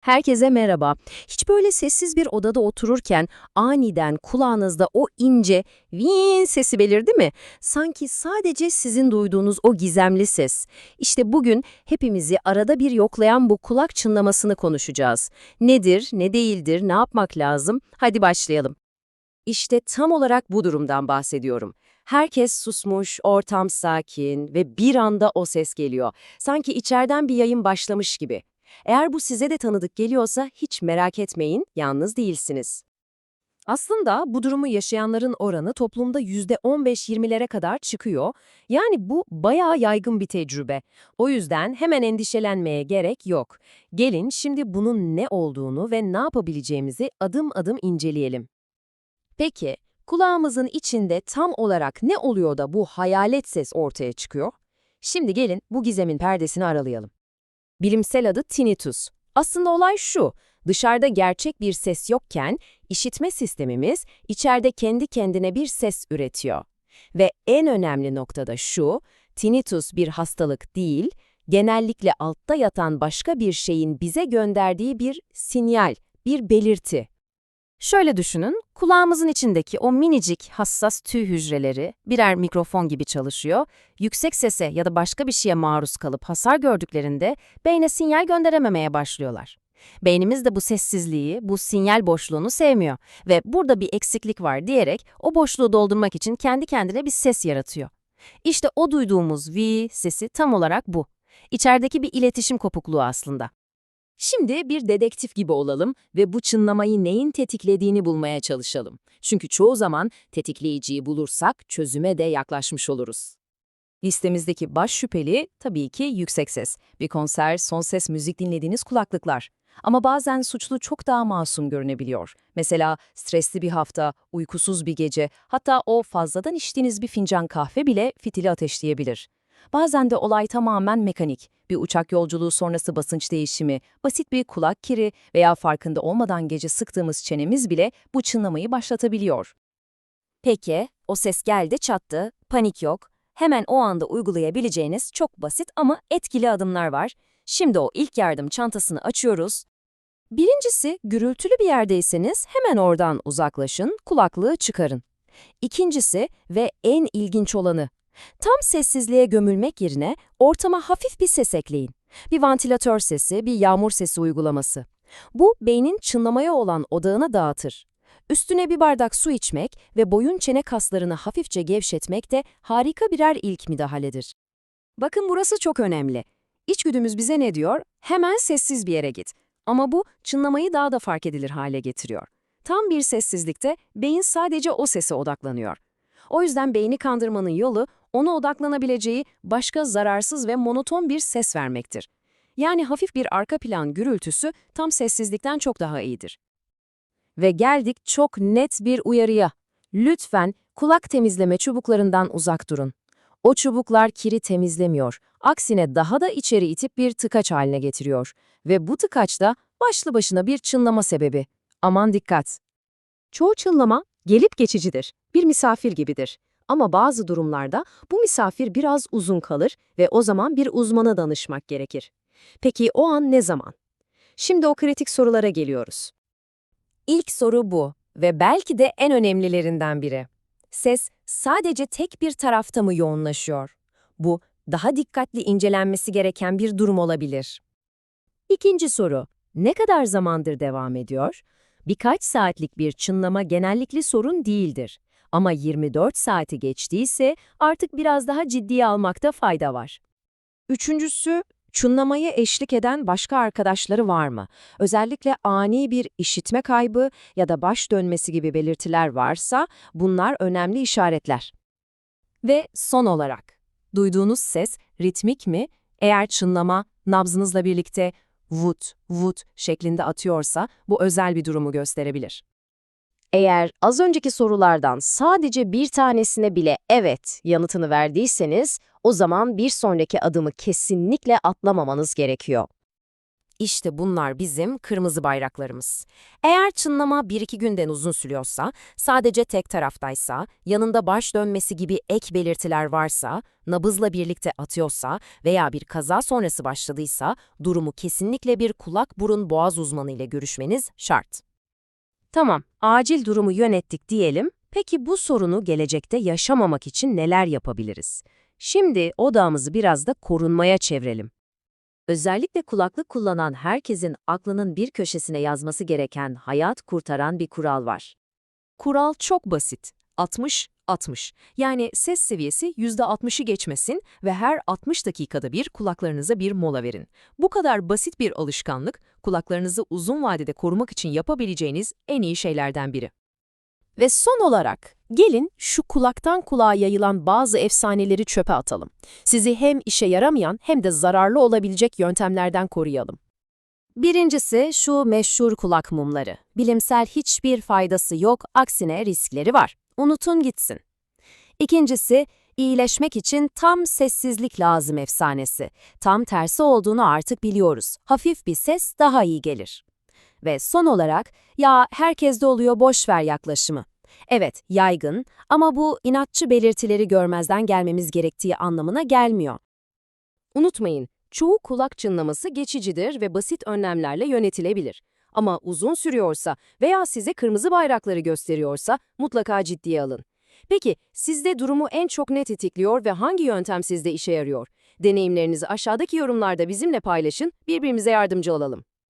Herkese merhaba. Hiç böyle sessiz bir odada otururken aniden kulağınızda o ince "viin" sesi belirdi mi? Sanki sadece sizin duyduğunuz o gizemli ses. İşte bugün hepimizi arada bir yoklayan bu kulak çınlamasını konuşacağız. Nedir, ne değildir, ne yapmak lazım? Hadi başlayalım. İşte tam olarak bu durumdan bahsediyorum. Herkes susmuş, ortam sakin ve bir anda o ses geliyor. Sanki içeriden bir yayın başlamış gibi. Eğer bu size de tanıdık geliyorsa hiç merak etmeyin, yalnız değilsiniz. Aslında bu durumu yaşayanların oranı toplumda %15-20'lere kadar çıkıyor. Yani bu bayağı yaygın bir tecrübe. O yüzden hemen endişelenmeye gerek yok. Gelin şimdi bunun ne olduğunu ve ne yapabileceğimizi adım adım inceleyelim. Peki, kulağımızın içinde tam olarak ne oluyor da bu hayalet ses ortaya çıkıyor? Şimdi gelin bu gizemin perdesini aralayalım. Bilimsel adı tinnitus. Aslında olay şu, dışarıda gerçek bir ses yokken işitme sistemimiz içeride kendi kendine bir ses üretiyor. Ve en önemli nokta da şu, tinnitus bir hastalık değil, genellikle altta yatan başka bir şeyin bize gönderdiği bir sinyal, bir belirti. Şöyle düşünün, kulağımızın içindeki o minicik hassas tüy hücreleri birer mikrofon gibi çalışıyor. Yüksek sese ya da başka bir şeye maruz kalıp hasar gördüklerinde beyne sinyal gönderememeye başlıyorlar. Beynimiz de bu sessizliği, bu sinyal boşluğunu sevmiyor ve burada bir eksiklik var diyerek o boşluğu doldurmak için kendi kendine bir ses yaratıyor. İşte o duyduğumuz vi sesi tam olarak bu. İçerideki bir iletişim kopukluğu aslında. Şimdi bir dedektif gibi olalım ve bu çınlamayı neyin tetiklediğini bulmaya çalışalım. Çünkü çoğu zaman tetikleyiciyi bulursak çözüme de yaklaşmış oluruz. Listemizdeki baş şüpheli tabii ki yüksek ses. Bir konser, son ses müzik dinlediğiniz kulaklıklar. Ama bazen suçlu çok daha masum görünebiliyor. Mesela stresli bir hafta, uykusuz bir gece, hatta o fazladan içtiğiniz bir fincan kahve bile fitili ateşleyebilir. Bazen de olay tamamen mekanik. Bir uçak yolculuğu sonrası basınç değişimi, basit bir kulak kiri veya farkında olmadan gece sıktığımız çenemiz bile bu çınlamayı başlatabiliyor. Peki, o ses geldi çattı, panik yok. Hemen o anda uygulayabileceğiniz çok basit ama etkili adımlar var. Şimdi o ilk yardım çantasını açıyoruz. Birincisi, gürültülü bir yerdeyseniz hemen oradan uzaklaşın, kulaklığı çıkarın. İkincisi ve en ilginç olanı, tam sessizliğe gömülmek yerine ortama hafif bir ses ekleyin. Bir vantilatör sesi, bir yağmur sesi uygulaması. Bu beynin çınlamaya olan odağını dağıtır. Üstüne bir bardak su içmek ve boyun çene kaslarını hafifçe gevşetmek de harika birer ilk müdahaledir. Bakın burası çok önemli. İçgüdümüz bize ne diyor? Hemen sessiz bir yere git. Ama bu çınlamayı daha da fark edilir hale getiriyor. Tam bir sessizlikte beyin sadece o sese odaklanıyor. O yüzden beyni kandırmanın yolu ona odaklanabileceği başka zararsız ve monoton bir ses vermektir. Yani hafif bir arka plan gürültüsü tam sessizlikten çok daha iyidir. Ve geldik çok net bir uyarıya. Lütfen kulak temizleme çubuklarından uzak durun. O çubuklar kiri temizlemiyor. Aksine daha da içeri itip bir tıkaç haline getiriyor. Ve bu tıkaç da başlı başına bir çınlama sebebi. Aman dikkat! Çoğu çınlama gelip geçicidir, bir misafir gibidir. Ama bazı durumlarda bu misafir biraz uzun kalır ve o zaman bir uzmana danışmak gerekir. Peki o an ne zaman? Şimdi o kritik sorulara geliyoruz. İlk soru bu ve belki de en önemlilerinden biri. Ses sadece tek bir tarafta mı yoğunlaşıyor? Bu daha dikkatli incelenmesi gereken bir durum olabilir. İkinci soru, ne kadar zamandır devam ediyor? Birkaç saatlik bir çınlama genellikle sorun değildir. Ama 24 saati geçtiyse artık biraz daha ciddiye almakta fayda var. Üçüncüsü, çınlamaya eşlik eden başka arkadaşları var mı? Özellikle ani bir işitme kaybı ya da baş dönmesi gibi belirtiler varsa bunlar önemli işaretler. Ve son olarak, duyduğunuz ses ritmik mi? Eğer çınlama nabzınızla birlikte vut, vut şeklinde atıyorsa bu özel bir durumu gösterebilir. Eğer az önceki sorulardan sadece bir tanesine bile evet yanıtını verdiyseniz, o zaman bir sonraki adımı kesinlikle atlamamanız gerekiyor. İşte bunlar bizim kırmızı bayraklarımız. Eğer çınlama 1-2 günden uzun sürüyorsa, sadece tek taraftaysa, yanında baş dönmesi gibi ek belirtiler varsa, nabızla birlikte atıyorsa veya bir kaza sonrası başladıysa, durumu kesinlikle bir kulak burun boğaz uzmanı ile görüşmeniz şart. Tamam, acil durumu yönettik diyelim. Peki bu sorunu gelecekte yaşamamak için neler yapabiliriz? Şimdi odağımızı biraz da korunmaya çevirelim. Özellikle kulaklık kullanan herkesin aklının bir köşesine yazması gereken hayat kurtaran bir kural var. Kural çok basit. 60-60. Yani ses seviyesi %60'ı geçmesin ve her 60 dakikada bir kulaklarınıza bir mola verin. Bu kadar basit bir alışkanlık, kulaklarınızı uzun vadede korumak için yapabileceğiniz en iyi şeylerden biri. Ve son olarak, gelin şu kulaktan kulağa yayılan bazı efsaneleri çöpe atalım. Sizi hem işe yaramayan hem de zararlı olabilecek yöntemlerden koruyalım. Birincisi şu meşhur kulak mumları. Bilimsel hiçbir faydası yok, aksine riskleri var. Unutun gitsin. İkincisi, iyileşmek için tam sessizlik lazım efsanesi. Tam tersi olduğunu artık biliyoruz. Hafif bir ses daha iyi gelir. Ve son olarak, ya herkeste oluyor boş ver yaklaşımı. Evet, yaygın ama bu inatçı belirtileri görmezden gelmemiz gerektiği anlamına gelmiyor. Unutmayın, çoğu kulak çınlaması geçicidir ve basit önlemlerle yönetilebilir. Ama uzun sürüyorsa veya size kırmızı bayrakları gösteriyorsa mutlaka ciddiye alın. Peki, sizde durumu en çok ne tetikliyor ve hangi yöntem sizde işe yarıyor? Deneyimlerinizi aşağıdaki yorumlarda bizimle paylaşın, birbirimize yardımcı olalım.